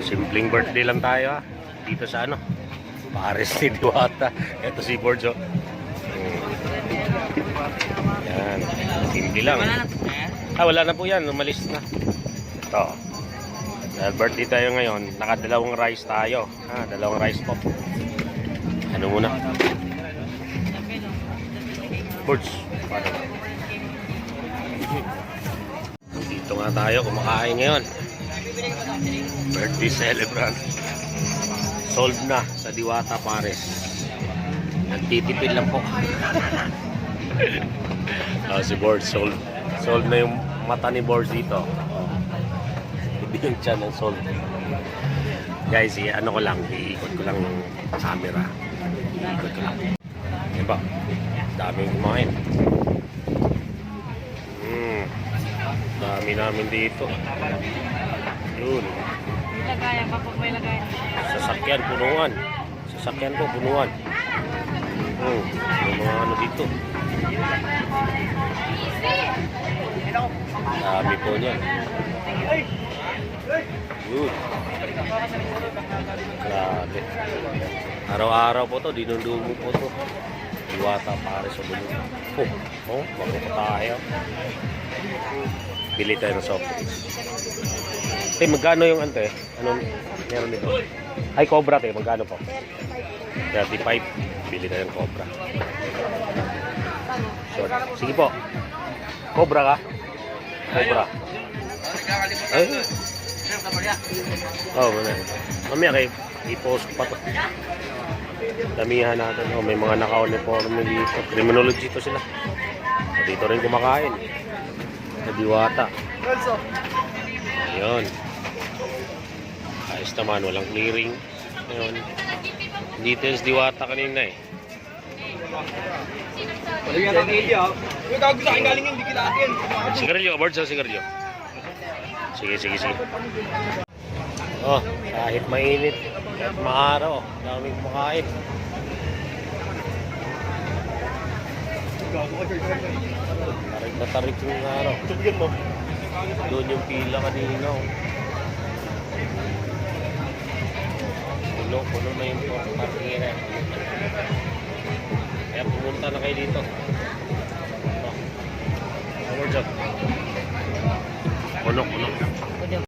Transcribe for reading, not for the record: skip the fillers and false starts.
Simpleng birthday lang tayo dito sa ano, Pares ni Diwata. Ito si Borjo. Yan, simple lang. Wala na po yan, umalis na. Ito. Dahil birthday tayo ngayon, nakadalawang rice tayo. Dalawang rice po. Ano muna? Birds. Dito nga tayo, kumakain ngayon. Birthday celebrant. Sold na sa Diwata Pares. Nagtitipid lang po. Si Board sold. Sold na yung mata ni Board dito. Hindi yung tiyan ng sold. Guys, ano ko lang, iikot ko lang yung camera. Iikot ko lang. Yan ba? Daming kumain. Dami namin dito. Yun. Lagayan pa po, may lagayan. Sasakyan, punuan. Sasakyan ko, punuan. Yung mga ano dito. Dami po niyan. Yun. Grabe. Araw-araw po to, dinundumo po to. Diwata Pares sa bulong. Bako pa tayo. Bili tayo ng soft drinks. Magkano yung ante? Anong meron dito? Ay, Cobra tayo. Magkano po? 35. Bili tayo ng Cobra. Sure. Sige po. Cobra ka? Cobra. Ay. Mamaya kayo. I-post pa to. Damihan natin. May mga naka-uniforme dito. Criminology to sila. Dito rin kumakain. Sa Diwata. Ayun. Ayos naman. Walang clearing. Ayun. Details Diwata kanina eh. Sigarilyo. Birds o sigarilyo? Sige. Kahit mainit. Kahit maaraw. Daming kumakain. Tarik na tarik yung araw. Doon yung pila kanina. Puno na yung parking area. Kaya pumunta na kayo dito. Puno.